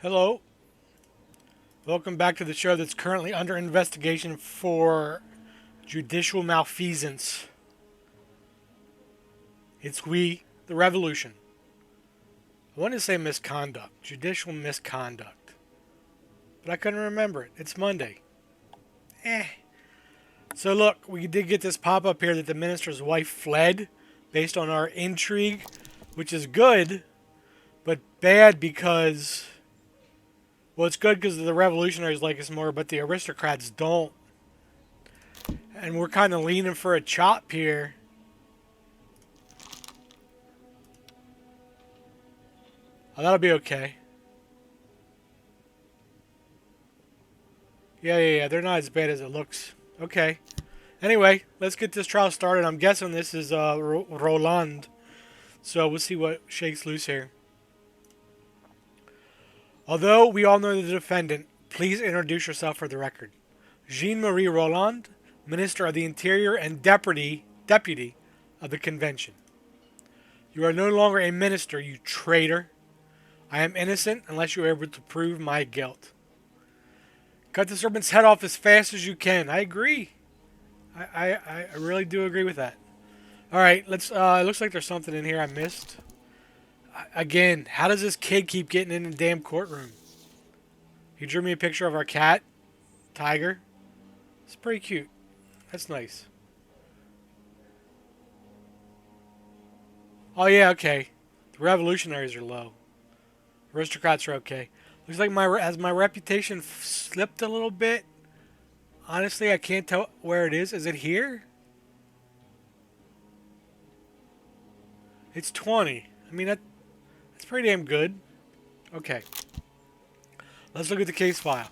Hello. Welcome back to the show that's currently under investigation for judicial malfeasance. It's the revolution. I want to say misconduct, judicial misconduct, but I couldn't remember it. It's Monday. Eh. So look, we did get this pop-up here that the minister's wife fled based on our intrigue, which is good, but bad because, well, it's good because the revolutionaries like us more, but the aristocrats don't. And we're kind of leaning for a chop here. Oh, that'll be okay. Yeah. They're not as bad as it looks. Okay. Anyway, let's get this trial started. I'm guessing this is Roland. So we'll see what shakes loose here. Although we all know the defendant, please introduce yourself for the record. Jean-Marie Roland, Minister of the Interior and Deputy of the Convention. You are no longer a minister, you traitor. I am innocent unless you are able to prove my guilt. Cut the serpent's head off as fast as you can. I agree. I really do agree with that. All right, let's. It looks like there's something in here I missed. Again, how does this kid keep getting in the damn courtroom? He drew me a picture of our cat, Tiger. It's pretty cute. That's nice. Oh yeah, okay. The revolutionaries are low. Aristocrats are okay. Looks like my reputation slipped a little bit. Honestly, I can't tell where it is. Is it here? It's 20. I mean, that's pretty damn good. Okay. Let's look at the case file.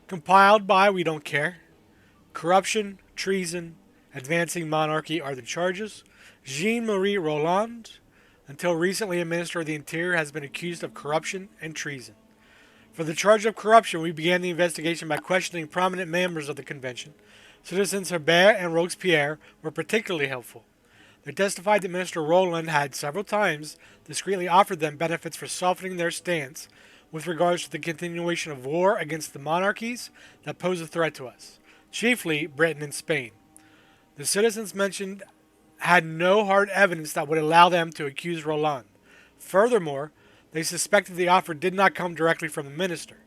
Compiled by, we don't care. Corruption, treason, advancing monarchy are the charges. Jean-Marie Roland, until recently a minister of the Interior, has been accused of corruption and treason. For the charge of corruption, we began the investigation by questioning prominent members of the convention. Citizens Herbert and Robespierre were particularly helpful. They testified that Minister Roland had several times discreetly offered them benefits for softening their stance with regards to the continuation of war against the monarchies that pose a threat to us, chiefly Britain and Spain. The citizens mentioned had no hard evidence that would allow them to accuse Roland. Furthermore, they suspected the offer did not come directly from the minister.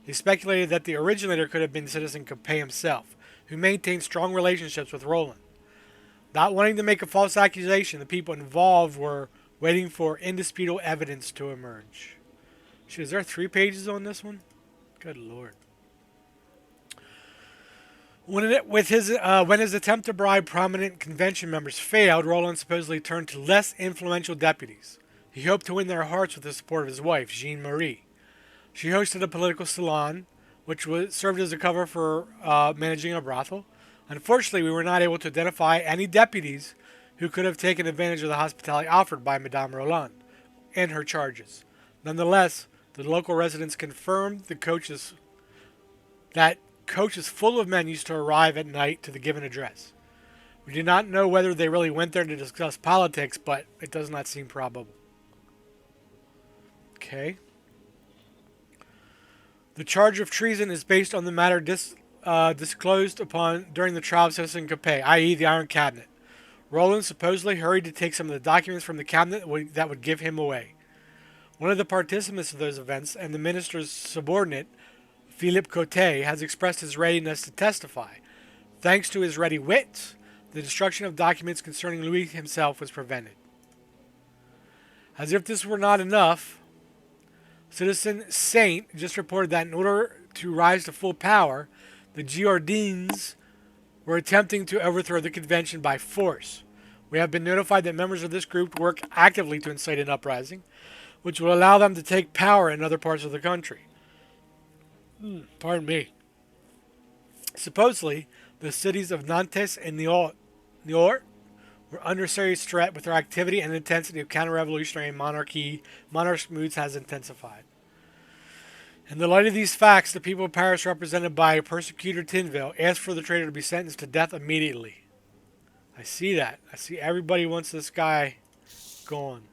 They speculated that the originator could have been Citizen Capet himself, who maintained strong relationships with Roland. Not wanting to make a false accusation, the people involved were waiting for indisputable evidence to emerge. Shit, is there 3 pages on this one? Good lord. When his attempt to bribe prominent convention members failed, Roland supposedly turned to less influential deputies. He hoped to win their hearts with the support of his wife, Jean-Marie. She hosted a political salon, which served as a cover for managing a brothel. Unfortunately, we were not able to identify any deputies who could have taken advantage of the hospitality offered by Madame Roland and her charges. Nonetheless, the local residents confirmed that coaches full of men used to arrive at night to the given address. We do not know whether they really went there to discuss politics, but it does not seem probable. Okay. The charge of treason is based on the matter disclosed upon during the trial of Citizen Capet, i.e. the Iron Cabinet. Roland supposedly hurried to take some of the documents from the cabinet that would give him away. One of the participants of those events and the minister's subordinate, Philippe Cote, has expressed his readiness to testify. Thanks to his ready wit, the destruction of documents concerning Louis himself was prevented. As if this were not enough, Citizen Saint just reported that in order to rise to full power, the Girondins were attempting to overthrow the convention by force. We have been notified that members of this group work actively to incite an uprising, which will allow them to take power in other parts of the country. Pardon me. Supposedly, the cities of Nantes and Niort were under serious threat with their activity and intensity of counter-revolutionary monarch moods has intensified. In the light of these facts, the people of Paris, represented by persecutor Tinville, asked for the traitor to be sentenced to death immediately. I see that. I see everybody wants this guy gone.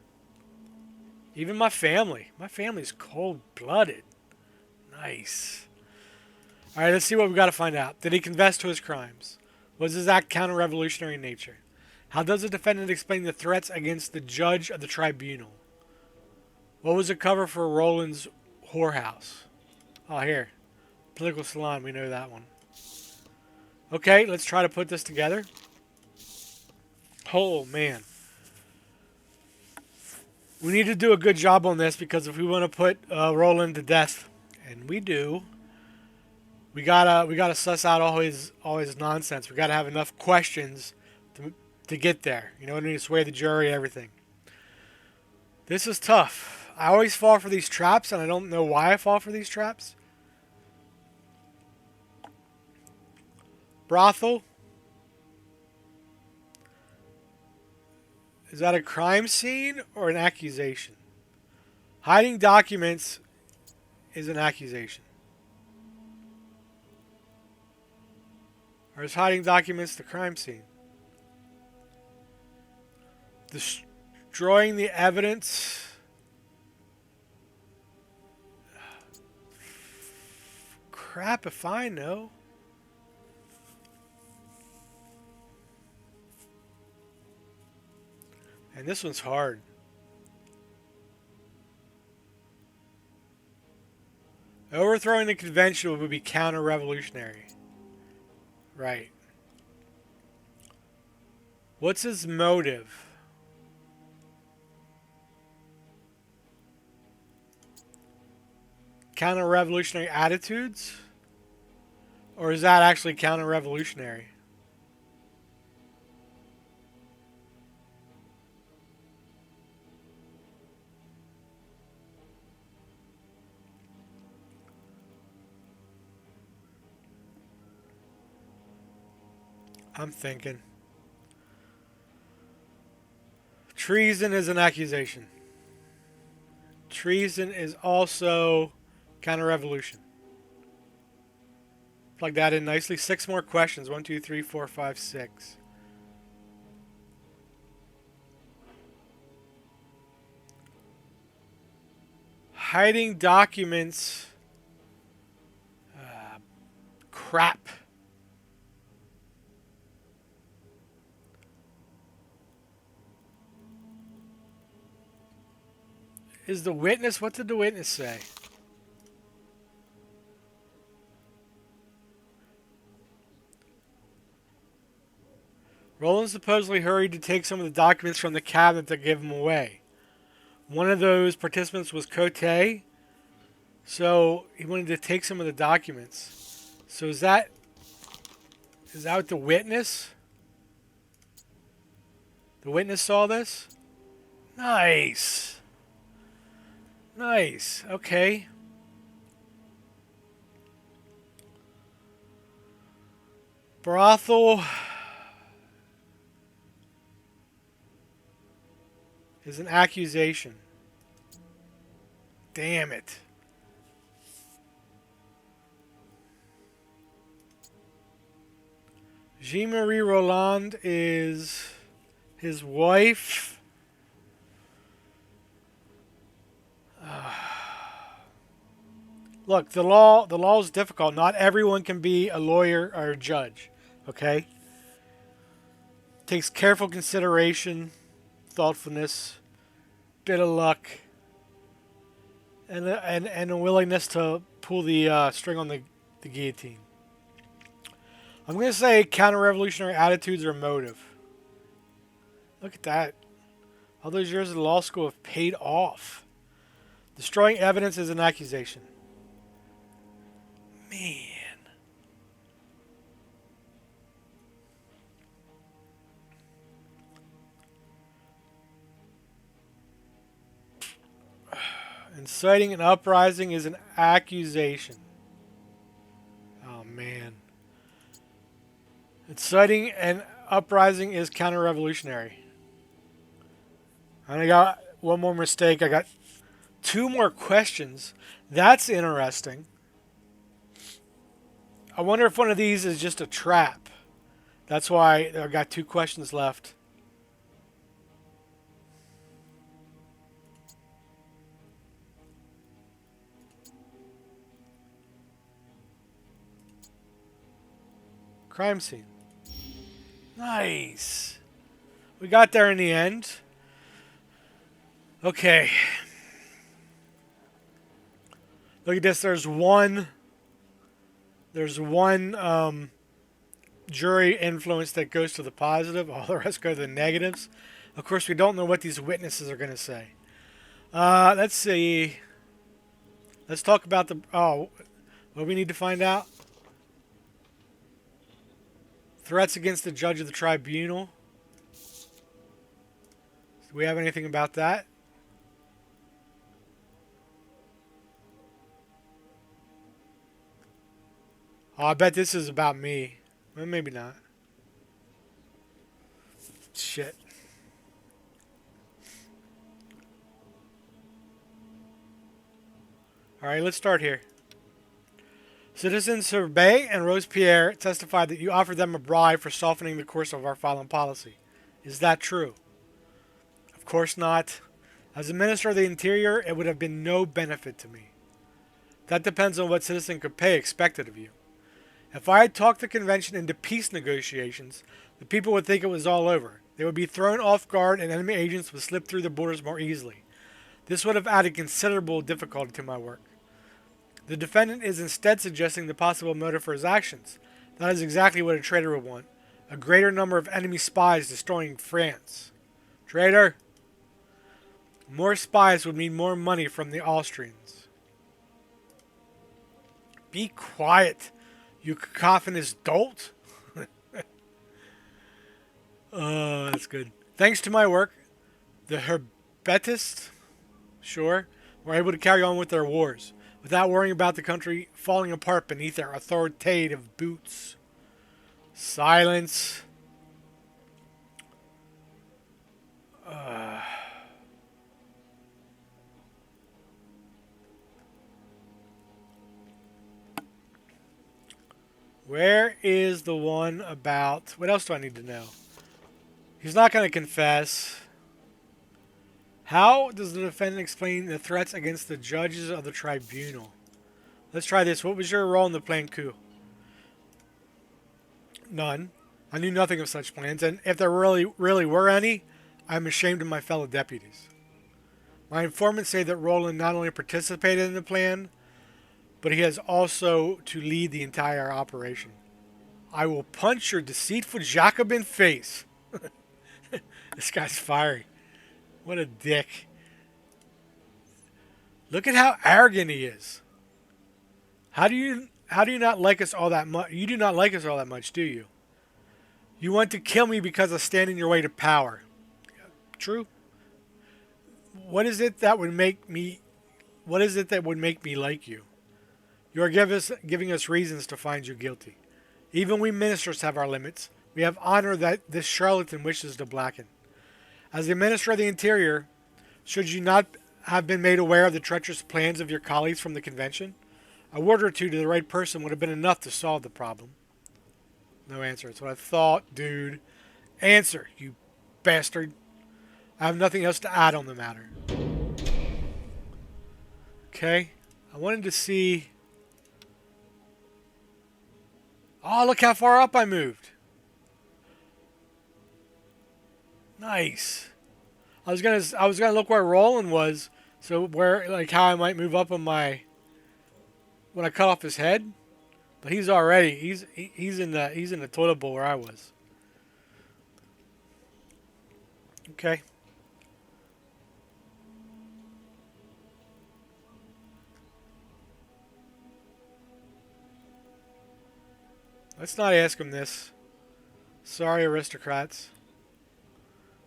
Even my family. My family's cold-blooded. Nice. Alright, let's see what we got to find out. Did he confess to his crimes? Was his act counter-revolutionary in nature? How does the defendant explain the threats against the judge of the tribunal? What was the cover for Roland's whorehouse? Oh, here. Political salon, we know that one. Okay, let's try to put this together. Oh, man. We need to do a good job on this because if we want to put Roland to death, and we do, we gotta suss out all his nonsense. We gotta have enough questions to get there. You know what I mean? Sway the jury, everything. This is tough. I always fall for these traps, and I don't know why I fall for these traps. Brothel. Is that a crime scene or an accusation? Hiding documents is an accusation. Or is hiding documents the crime scene? Destroying the evidence. Crap if I know. And this one's hard. Overthrowing the convention would be counter-revolutionary. Right. What's his motive? Counter-revolutionary attitudes? Or is that actually counter-revolutionary? I'm thinking. Treason is an accusation. Treason is also counter-revolution. Plug that in nicely. 6 more questions. 1, 2, 3, 4, 5, 6. Hiding documents. Crap. Is the witness... What did the witness say? Roland supposedly hurried to take some of the documents from the cabinet to give them away. One of those participants was Cote, so he wanted to take some of the documents. So is that what the witness? The witness saw this? Nice. Nice. Okay. Brothel is an accusation. Damn it. Jean-Marie Roland is his wife. Look, the law is difficult. Not everyone can be a lawyer or a judge. Okay? Takes careful consideration, thoughtfulness, bit of luck, and a willingness to pull the string on the guillotine. I'm going to say counter-revolutionary attitudes or motive. Look at that. All those years of law school have paid off. Destroying evidence is an accusation. Man. Inciting an uprising is an accusation. Oh, man. Inciting an uprising is counter-revolutionary. And I got one more mistake. I got 2 more questions. That's interesting. I wonder if one of these is just a trap. That's why I got 2 questions left. Crime scene. Nice. We got there in the end. Okay. Look at this. There's one jury influence that goes to the positive. All the rest go to the negatives. Of course, we don't know what these witnesses are going to say. Let's see. Let's talk about the... Oh, what we need to find out? Threats against the judge of the tribunal. Do we have anything about that? Oh, I bet this is about me. Well, maybe not. Shit. Alright, let's start here. Citizens Sorbet and Robespierre testified that you offered them a bribe for softening the course of our foreign policy. Is that true? Of course not. As a Minister of the Interior, it would have been no benefit to me. That depends on what Citizen Capet expected of you. If I had talked the convention into peace negotiations, the people would think it was all over. They would be thrown off guard and enemy agents would slip through the borders more easily. This would have added considerable difficulty to my work. The defendant is instead suggesting the possible motive for his actions. That is exactly what a traitor would want. A greater number of enemy spies destroying France. Traitor! More spies would mean more money from the Austrians. Be quiet, you cacophonous dolt! Oh, that's good. Thanks to my work, the Herbetists, sure, were able to carry on with their wars, without worrying about the country falling apart beneath their authoritative boots. Silence. Where is the one about... What else do I need to know? He's not going to confess. How does the defendant explain the threats against the judges of the tribunal? Let's try this. What was your role in the planned coup? None. I knew nothing of such plans, and if there really were any, I'm ashamed of my fellow deputies. My informants say that Roland not only participated in the plan, but he has also to lead the entire operation. I will punch your deceitful Jacobin face. This guy's fiery. What a dick. Look at how arrogant he is. How do you not like us all that much? You do not like us all that much, do you? You want to kill me because I stand in your way to power. True. What is it that would make me like you? You are giving us reasons to find you guilty. Even we ministers have our limits. We have honor that this charlatan wishes to blacken. As the Minister of the Interior, should you not have been made aware of the treacherous plans of your colleagues from the convention? A word or two to the right person would have been enough to solve the problem. No answer. That's what I thought, dude. Answer, you bastard. I have nothing else to add on the matter. Okay. I wanted to see... Oh, look how far up I moved. Nice. I was gonna look where Roland was, so where how I might move up on my when I cut off his head, but he's in the toilet bowl where I was. Okay. Let's not ask him this. Sorry, aristocrats.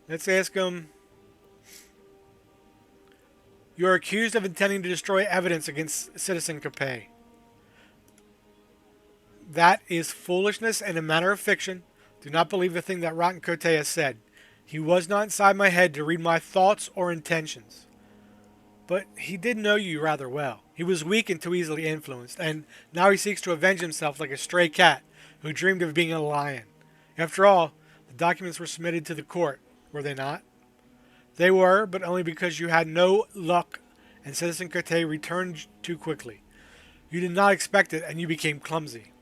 Let's ask him. You are accused of intending to destroy evidence against Citizen Capet. That is foolishness and a matter of fiction. Do not believe the thing that Rotten Cote has said. He was not inside my head to read my thoughts or intentions. But he did know you rather well. He was weak and too easily influenced, and now he seeks to avenge himself like a stray cat who dreamed of being a lion. After all, the documents were submitted to the court, were they not? They were, but only because you had no luck and Citizen Cote returned too quickly. You did not expect it, and you became clumsy.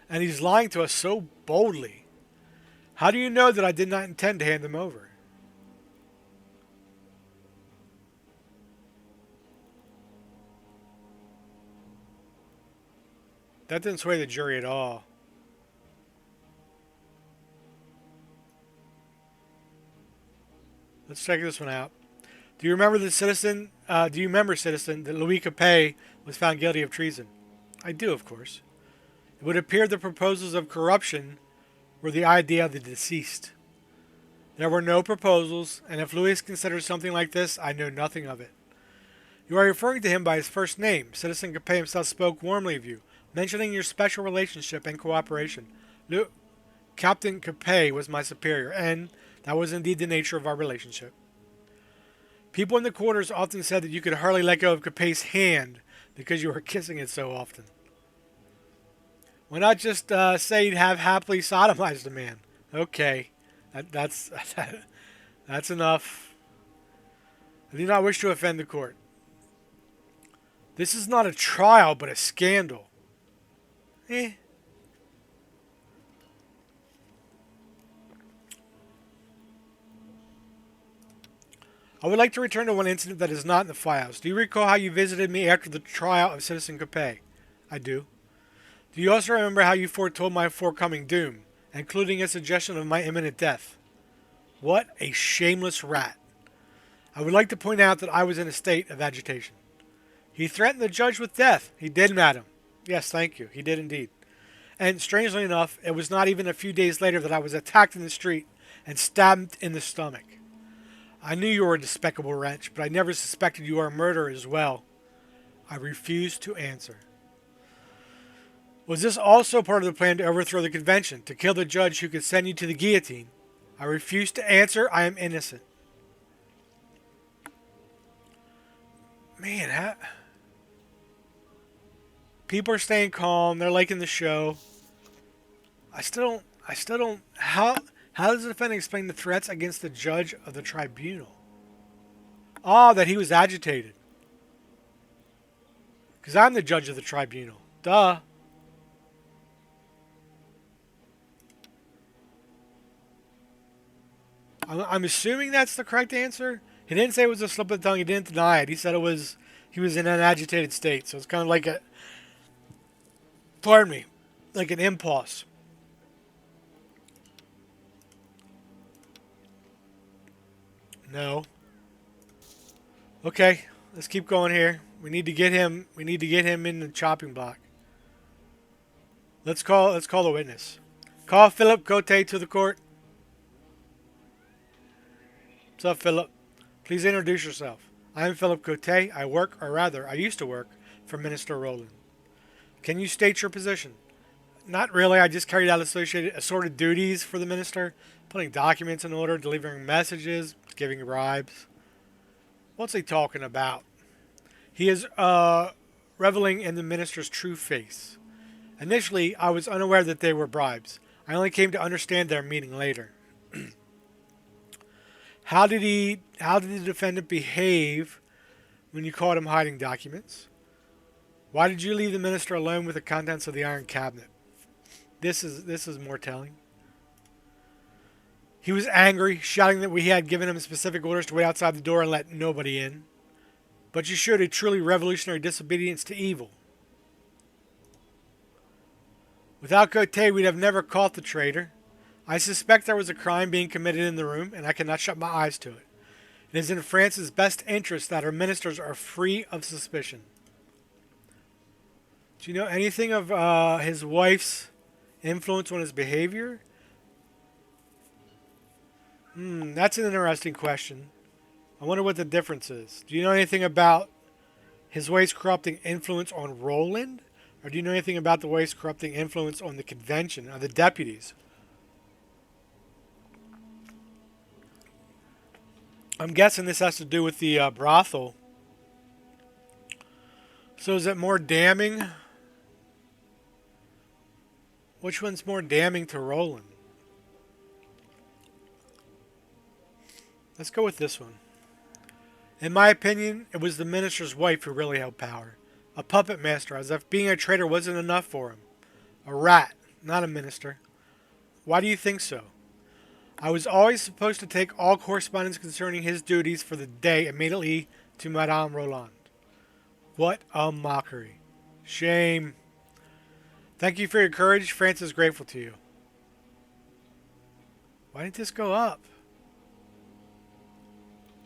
And he's lying to us so boldly. How do you know that I did not intend to hand them over? That didn't sway the jury at all. Let's check this one out. Do you remember, citizen, that Louis Capet was found guilty of treason? I do, of course. It would appear the proposals of corruption were the idea of the deceased. There were no proposals, and if Louis considers something like this, I know nothing of it. You are referring to him by his first name. Citizen Capet himself spoke warmly of you, mentioning your special relationship and cooperation. Captain Capet was my superior, and that was indeed the nature of our relationship. People in the quarters often said that you could hardly let go of Capet's hand because you were kissing it so often. Why not just say you'd have happily sodomized a man? Okay, that's that's enough. I do not wish to offend the court. This is not a trial, but a scandal. I would like to return to one incident that is not in the files. Do you recall how you visited me after the trial of Citizen Capet? I do. Do you also remember how you foretold my forthcoming doom, including a suggestion of my imminent death? What a shameless rat. I would like to point out that I was in a state of agitation. He threatened the judge with death. He did, madam. Yes, thank you. He did indeed. And strangely enough, it was not even a few days later that I was attacked in the street and stabbed in the stomach. I knew you were a despicable wretch, but I never suspected you were a murderer as well. I refused to answer. Was this also part of the plan to overthrow the convention, to kill the judge who could send you to the guillotine? I refuse to answer. I am innocent. Man, people are staying calm. They're liking the show. I still don't. How does the defendant explain the threats against the judge of the tribunal? Ah, that he was agitated. Because I'm the judge of the tribunal. Duh. I'm assuming that's the correct answer. He didn't say it was a slip of the tongue. He didn't deny it. He said he was in an agitated state. So it's kind of like pardon me, like an impulse. No. Okay, let's keep going here. We need to get him in the chopping block. Let's call the witness. Call Philip Cote to the court. What's up, Philip? Please introduce yourself. I am Philip Cote. I work, or rather, I used to work, for Minister Roland. Can you state your position? Not really. I just carried out assorted duties for the minister, putting documents in order, delivering messages, giving bribes. What's he talking about? He is reveling in the minister's true face. Initially, I was unaware that they were bribes. I only came to understand their meaning later. How did the defendant behave when you caught him hiding documents? Why did you leave the minister alone with the contents of the iron cabinet? This is more telling. He was angry, shouting that we had given him specific orders to wait outside the door and let nobody in. But you showed a truly revolutionary disobedience to evil. Without Cote, we'd have never caught the traitor. I suspect there was a crime being committed in the room, and I cannot shut my eyes to it. It is in France's best interest that her ministers are free of suspicion. Do you know anything of his wife's influence on his behavior? That's an interesting question. I wonder what the difference is. Do you know anything about his wife's corrupting influence on Roland? Or do you know anything about the wife's corrupting influence on the convention, or the deputies? I'm guessing this has to do with the brothel. So is it more damning? Which one's more damning to Roland? Let's go with this one. In my opinion, it was the minister's wife who really held power. A puppet master, as if being a traitor wasn't enough for him. A rat. not a minister. Why do you think so? I was always supposed to take all correspondence concerning his duties for the day immediately to Madame Roland. What a mockery. Shame. Thank you for your courage. France is grateful to you. Why didn't this go up?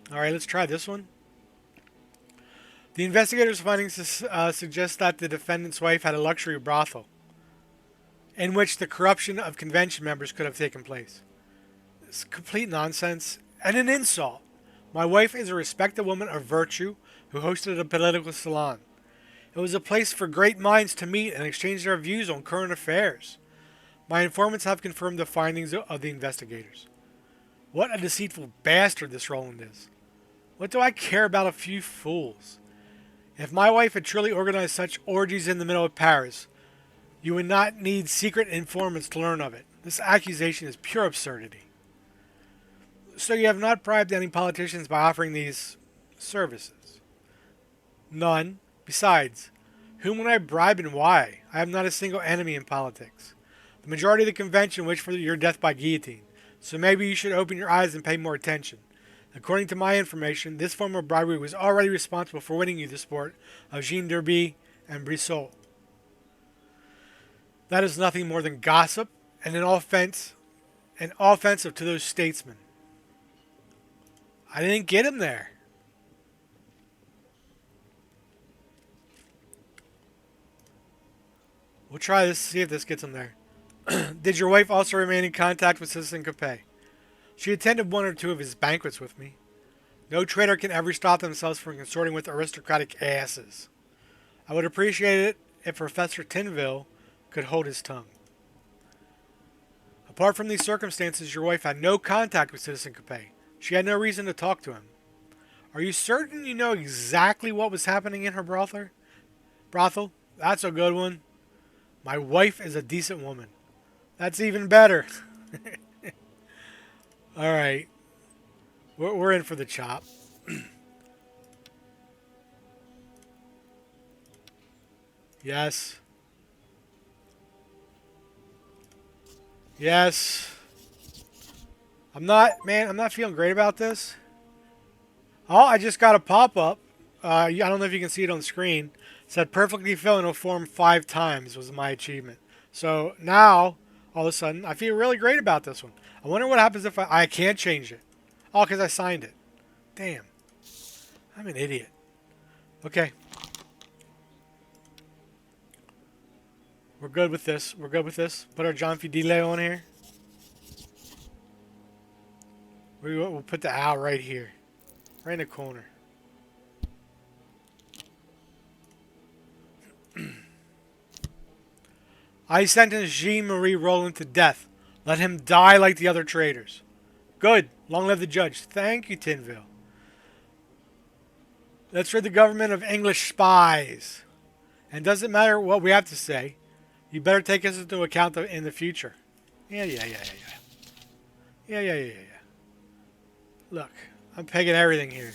Alright, let's try this one. The investigators' findings suggest that the defendant's wife had a luxury brothel in which the corruption of convention members could have taken place. It's complete nonsense and an insult. My wife is a respected woman of virtue who hosted a political salon. It was a place for great minds to meet and exchange their views on current affairs. My informants have confirmed the findings of the investigators. What a deceitful bastard this Roland is. What do I care about a few fools? If my wife had truly organized such orgies in the middle of Paris, you would not need secret informants to learn of it. This accusation is pure absurdity. So you have not bribed any politicians by offering these services? None. Besides, whom would I bribe and why? I have not a single enemy in politics. The majority of the convention wished for your death by guillotine, so maybe you should open your eyes and pay more attention. According to my information, this form of bribery was already responsible for winning you the support of Jean Derby and Brissot. That is nothing more than gossip and an offensive to those statesmen. I didn't get him there. We'll try this, see if this gets him there. Did your wife also remain in contact with Citizen Capet? She attended one or two of his banquets with me. No traitor can ever stop themselves from consorting with aristocratic asses. I would appreciate it if Professor Tinville could hold his tongue. Apart from these circumstances, your wife had no contact with Citizen Capet. She had no reason to talk to him. Are you certain you know exactly what was happening in her brothel? That's a good one. My wife is a decent woman. That's even better. Alright. We're in for the chop. Yes. Yes. I'm not feeling great about this. Oh, I just got a pop-up. I don't know if you can see it on the screen. It said perfectly fill in a form 5 times was my achievement. So now, all of a sudden, I feel really great about this one. I wonder what happens if I can't change it. Oh, because I signed it. Damn. I'm an idiot. Okay. We're good with this. We're good with this. Put our John Fidele on here. We'll put the owl right here. Right in the corner. I sentence Jean-Marie Roland to death. Let him die like the other traitors. Good. Long live the judge. Thank you, Tinville. Let's rid the government of English spies. And doesn't matter what we have to say. You better take us into account in the future. Yeah. Yeah. Look, I'm pegging everything here.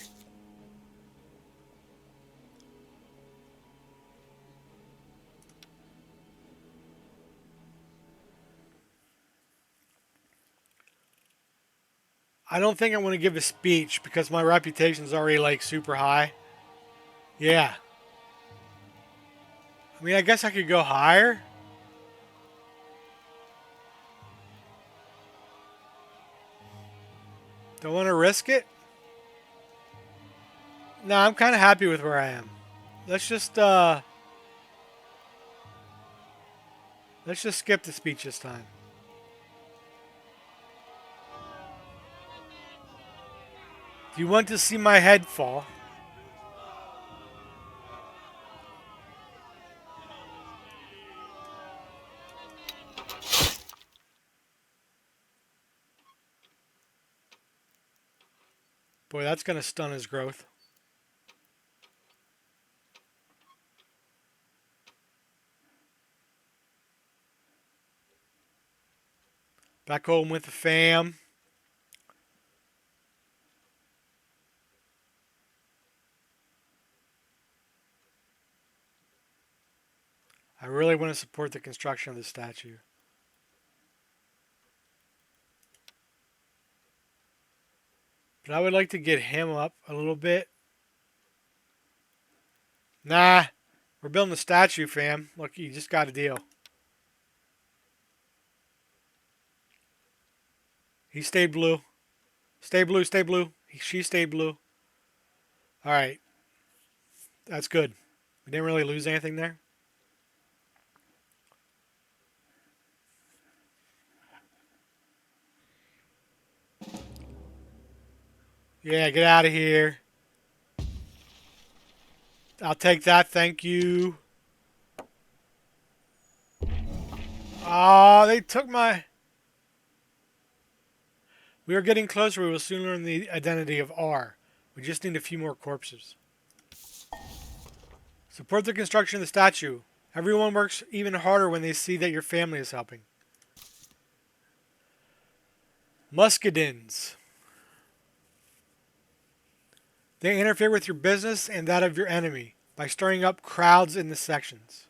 I don't think I want to give a speech because my reputation's already like super high. Yeah. I mean, I guess I could go higher. Don't want to risk it. No, I'm kind of happy with where I am. Let's just skip the speech this time. Do you want to see my head fall? Boy, that's going to stun his growth. Back home with the fam. I really want to support the construction of the statue. But I would like to get him up a little bit. Nah, we're building a statue, fam. Look, you just got a deal. He stayed blue. Stay blue, stay blue. She stayed blue. Alright, that's good. We didn't really lose anything there. Yeah, get out of here. I'll take that, thank you. Oh, they took my... We are getting closer. We will soon learn the identity of R. We just need a few more corpses. Support the construction of the statue. Everyone works even harder when they see that your family is helping. Muscadins. They interfere with your business and that of your enemy by stirring up crowds in the sections.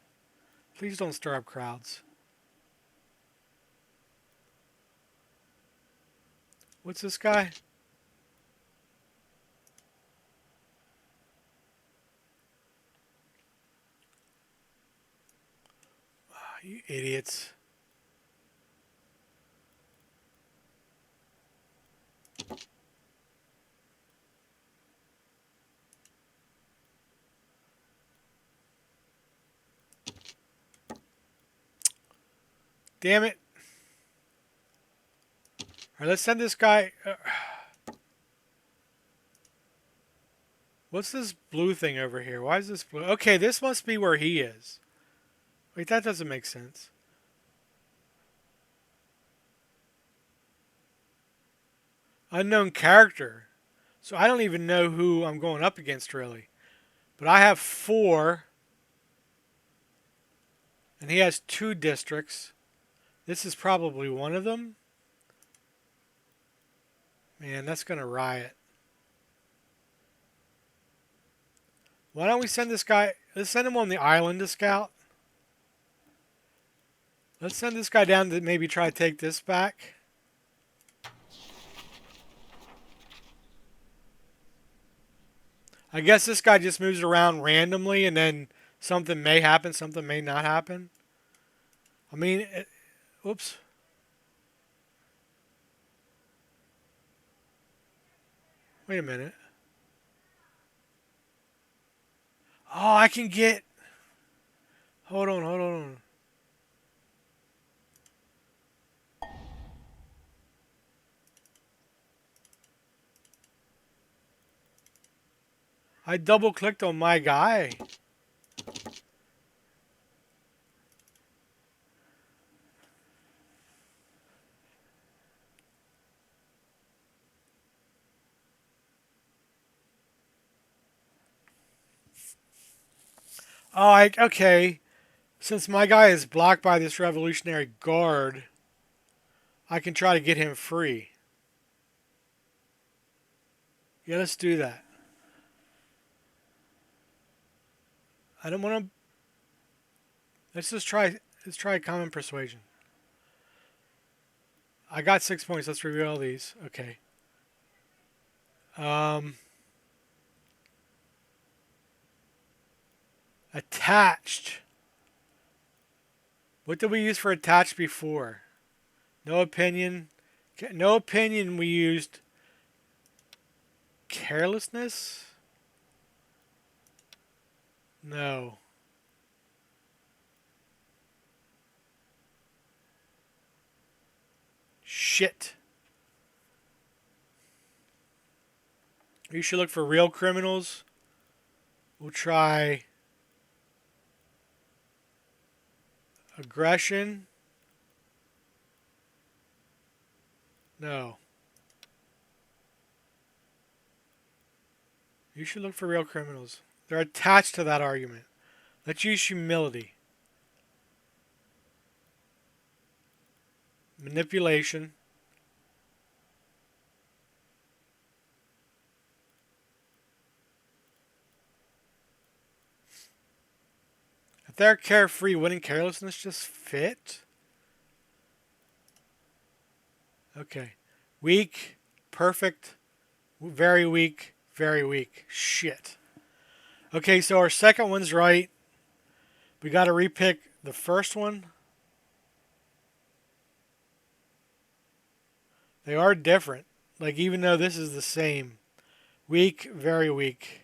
Please don't stir up crowds. What's this guy? Oh, you idiots. Damn it. Alright, let's send this guy... What's this blue thing over here? Why is this blue? Okay, this must be where he is. Wait, that doesn't make sense. Unknown character. So I don't even know who I'm going up against, really. But I have 4. And he has 2 districts. This is probably one of them. Man, that's going to riot. Why don't we send this guy... Let's send him on the island to scout. Let's send this guy down to maybe try to take this back. I guess this guy just moves around randomly and then something may happen, something may not happen. I mean, oops. Wait a minute. Oh, I can get... Hold on, hold on. I double clicked on my guy. Oh, okay. Since my guy is blocked by this Revolutionary Guard, I can try to get him free. Yeah, let's do that. I don't want to... Let's try common persuasion. I got 6 points. Let's reveal all these. Okay. Attached. What did we use for attached before? No opinion. No opinion. We used carelessness. No. Shit. You should look for real criminals. We'll try aggression. No. You should look for real criminals. They're attached to that argument. Let's use humility. Manipulation. If they're carefree, wouldn't carelessness just fit? Okay. Weak, perfect, Very weak. Very weak. Shit. Okay, so our second one's right. We got to repick the first one. They are different. Like, even though this is the same. Weak, very weak.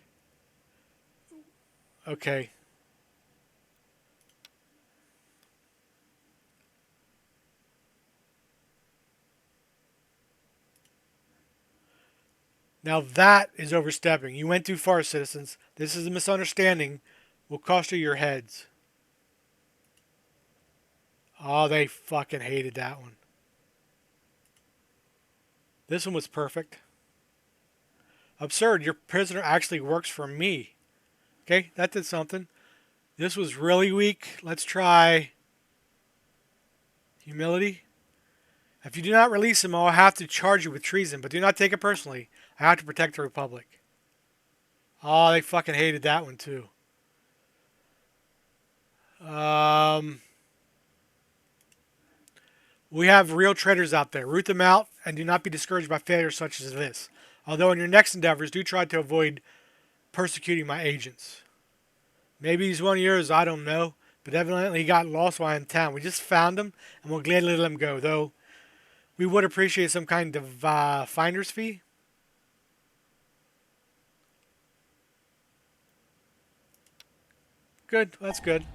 Okay. Now that is overstepping. You went too far, citizens. This is a misunderstanding. Will cost you your heads. Oh, they fucking hated that one. This one was perfect. Absurd. Your prisoner actually works for me. Okay, that did something. This was really weak. Let's try humility. If you do not release him, I'll have to charge you with treason, but do not take it personally. I have to protect the Republic. Oh, they fucking hated that one too. Um, we have real traitors out there. Root them out and do not be discouraged by failures such as this. Although in your next endeavors, do try to avoid persecuting my agents. Maybe he's one of yours, I don't know. But evidently he got lost while in town. We just found him and we'll gladly let him go, though we would appreciate some kind of finder's fee. Good, that's good.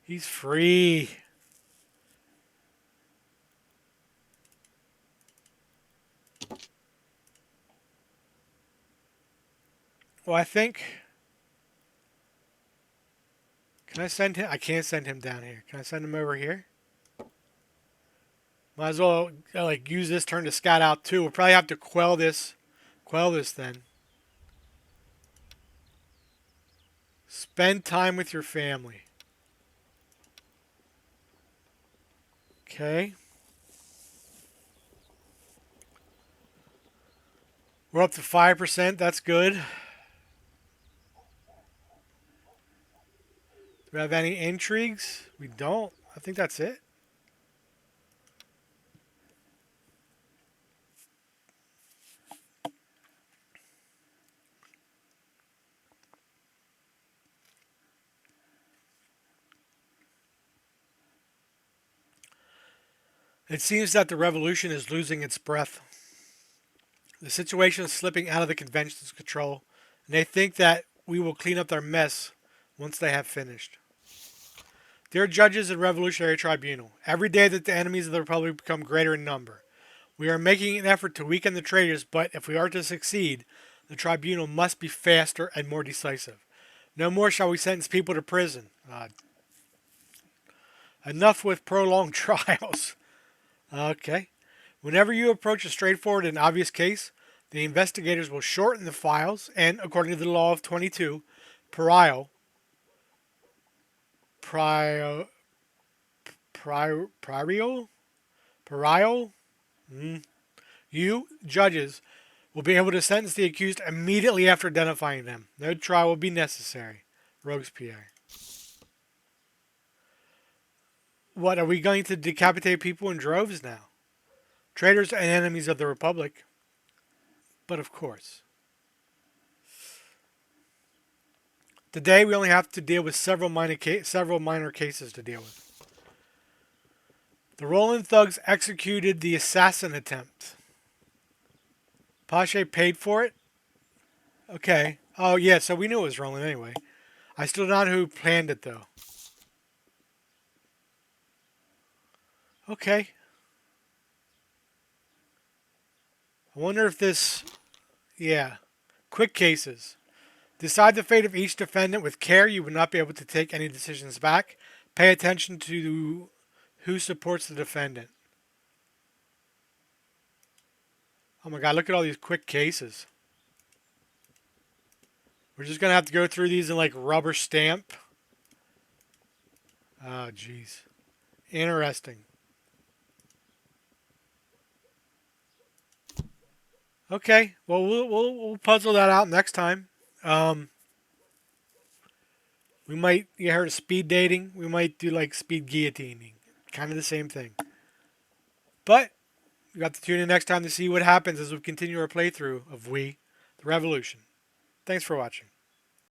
He's free. Well, I think... Can I send him? I can't send him down here. Can I send him over here? Might as well like use this turn to scout out too. We'll probably have to quell this. Quell this then. Spend time with your family. Okay. We're up to 5%. That's good. Do we have any intrigues? We don't. I think that's it. It seems that the revolution is losing its breath. The situation is slipping out of the convention's control, and they think that we will clean up their mess once they have finished. Dear judges and revolutionary tribunal, every day that the enemies of the republic become greater in number, we are making an effort to weaken the traitors, but if we are to succeed, the tribunal must be faster and more decisive. No more shall we sentence people to prison. Enough with prolonged trials. Okay. Whenever you approach a straightforward and obvious case, the investigators will shorten the files and, according to the law of 22, Parial, Parial, Parial, Parial, you, judges, will be able to sentence the accused immediately after identifying them. No trial will be necessary. Robespierre. What, are we going to decapitate people in droves now? Traitors and enemies of the Republic. But of course. Today we only have to deal with several minor cases to deal with. The Roland thugs executed the assassin attempt. Pache paid for it? Okay. Oh yeah, so we knew it was Roland anyway. I still don't know who planned it though. Okay. I wonder if this... Yeah. Quick cases. Decide the fate of each defendant with care. You will not be able to take any decisions back. Pay attention to who supports the defendant. Oh my god, look at all these quick cases. We're just going to have to go through these and like rubber stamp. Oh, jeez. Interesting. Okay, well, we'll puzzle that out next time. We might, you heard of speed dating? We might do like speed guillotining. Kind of the same thing. But, You have to tune in next time to see what happens as we continue our playthrough of We, the Revolution. Thanks for watching.